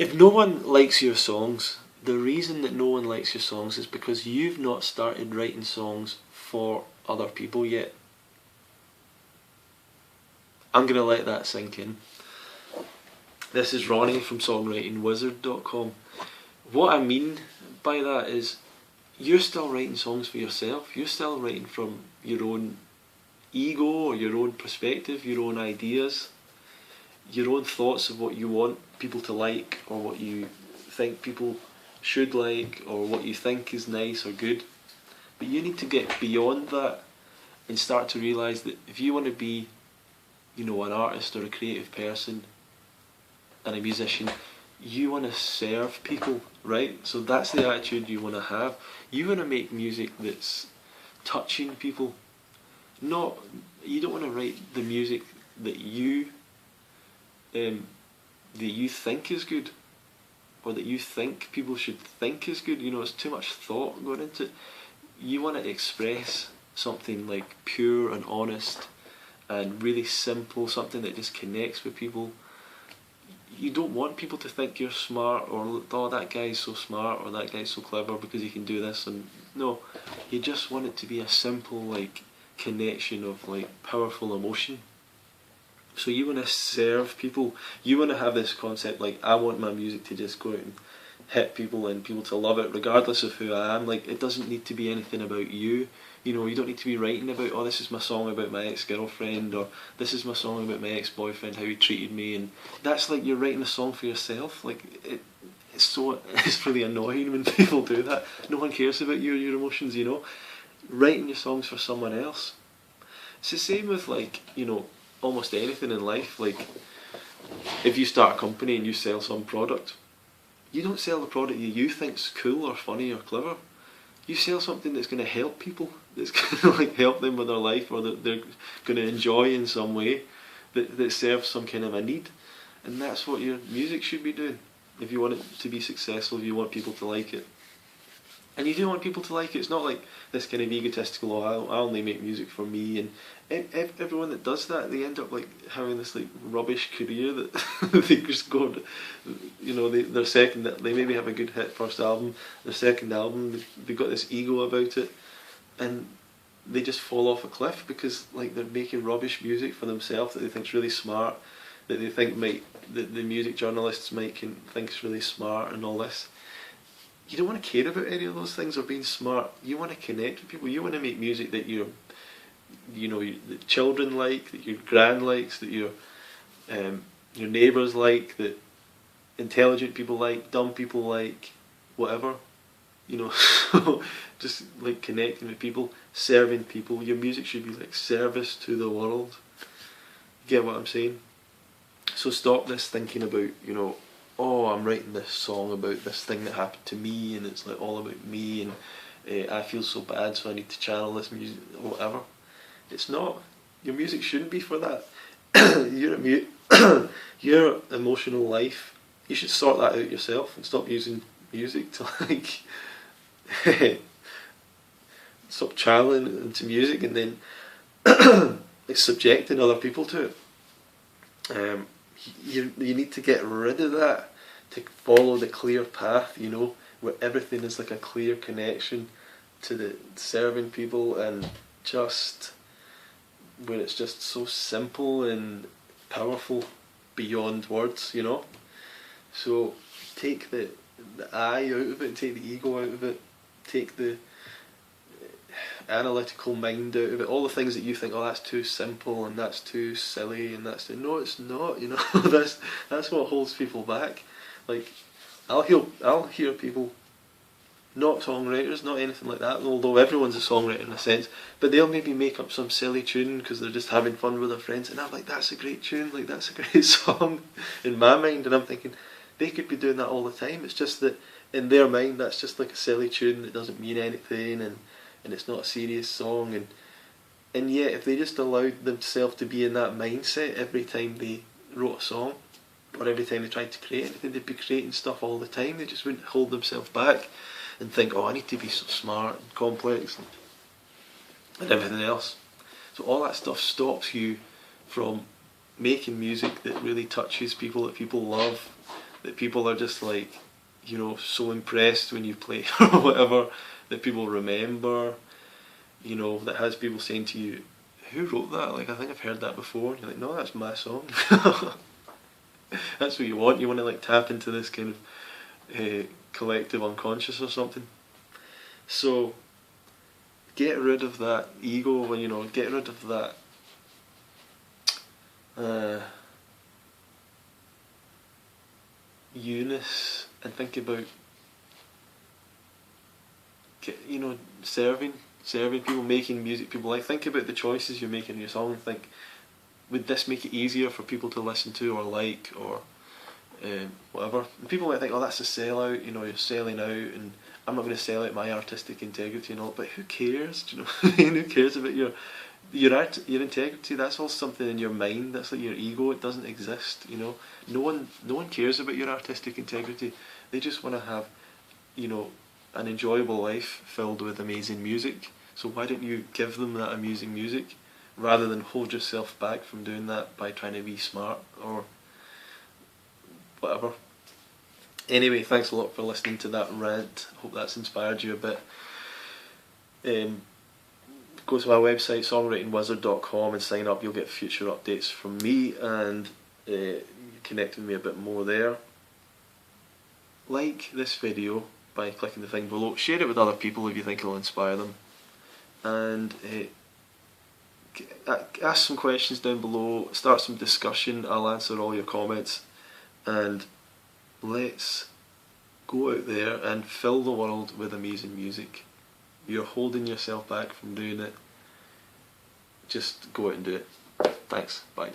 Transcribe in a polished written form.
if no one likes your songs, the reason that no one likes your songs is because you've not started writing songs for other people yet. I'm going to let that sink in. This is Ronnie from songwritingwizard.com. What I mean by that is you're still writing songs for yourself. You're still writing from your own ego or your own perspective, your own ideas, your own thoughts of what you want people to like or what you think people should like or what you think is nice or good. But you need to get beyond that and start to realise that if you want to be, you know, an artist or a creative person and a musician, you want to serve people, right? So that's the attitude you want to have. You want to make music that's touching people. You don't want to write the music that you think is good, or that you think people should think is good. You know, it's too much thought going into it. You want to express something like pure and honest and really simple, something that just connects with people. You don't want people to think you're smart or, oh, that guy's so smart or that guy's so clever because he can do this. And no, you just want it to be a simple like connection of like powerful emotion. So you want to serve people. You want to have this concept like, I want my music to just go out and hit people and people to love it regardless of who I am. Like, it doesn't need to be anything about you. You know, you don't need to be writing about, oh, this is my song about my ex-girlfriend, or this is my song about my ex-boyfriend, how he treated me. And that's like you're writing a song for yourself. Like, it's really annoying when people do that. No one cares about you or your emotions, you know. Writing your songs for someone else. It's the same with, like, you know, almost anything in life. Like, if you start a company and you sell some product, you don't sell the product that you think's cool or funny or clever. You sell something that's going to help people, that's going to like help them with their life, or that they're going to enjoy in some way, that serves some kind of a need. And that's what your music should be doing. If you want it to be successful, if you want people to like it. And you do want people to like it. It's not like this kind of egotistical, oh, I only make music for me. And everyone that does that, they end up like having this like rubbish career that they just go, you know, they maybe have a good hit first album, their second album, they've got this ego about it, and they just fall off a cliff because like they're making rubbish music for themselves that they think's really smart, that they think that the music journalists might think's really smart and all this. You don't want to care about any of those things or being smart. You want to connect with people. You want to make music that that children like, that your gran likes, that your neighbours like, that intelligent people like, dumb people like, whatever. You know, just like connecting with people, serving people. Your music should be like service to the world. Get what I'm saying? So stop this thinking about, you know, oh, I'm writing this song about this thing that happened to me, and it's like all about me, and I feel so bad, so I need to channel this music, or whatever. It's not. Your music shouldn't be for that. Your emotional life, you should sort that out yourself and stop using music to like stop channeling into music and then like subjecting other people to it. You need to get rid of that to follow the clear path, you know, where everything is like a clear connection to the serving people, and just where it's just so simple and powerful beyond words, you know. So take the I out of it, take the ego out of it, take the analytical mind out of it, all the things that you think, oh, that's too simple and that's too silly and that's too, no, it's not, you know. that's what holds people back. Like, I'll hear people, not songwriters, not anything like that, although everyone's a songwriter in a sense, but they'll maybe make up some silly tune because they're just having fun with their friends, and I'm like, that's a great tune, like that's a great song in my mind, and I'm thinking they could be doing that all the time. It's just that in their mind that's just like a silly tune that doesn't mean anything, and it's not a serious song, and yet if they just allowed themselves to be in that mindset every time they wrote a song, or every time they tried to create anything, they'd be creating stuff all the time. They just wouldn't hold themselves back and think, oh, I need to be so smart and complex and everything else. So all that stuff stops you from making music that really touches people, that people love, that people are just like, you know, so impressed when you play or whatever, that people remember, you know, that has people saying to you, who wrote that? Like, I think I've heard that before. And you're like, no, that's my song. That's what you want. You want to like tap into this kind of collective unconscious or something. So get rid of that ego, and you know, get rid of that you-ness, and think about, you know, serving people, making music people like. Think about the choices you're making in your song and think, would this make it easier for people to listen to or like, or whatever. And people might think, oh, that's a sellout, you know, you're selling out, and I'm not going to sell out my artistic integrity and all, but who cares? Do you know? Who cares about your integrity? That's all something in your mind. That's like your ego. It doesn't exist. You know, no one cares about your artistic integrity. They just want to have, you know, an enjoyable life filled with amazing music. So why don't you give them that amazing music, rather than hold yourself back from doing that by trying to be smart or whatever. Anyway, thanks a lot for listening to that rant. Hope that's inspired you a bit. Go to my website, songwritingwizard.com, and sign up. You'll get future updates from me, and connect with me a bit more there. Like this video by clicking the thing below. Share it with other people if you think it'll inspire them. And ask some questions down below. Start some discussion. I'll answer all your comments. And let's go out there and fill the world with amazing music. You're holding yourself back from doing it. Just go out and do it. Thanks. Bye.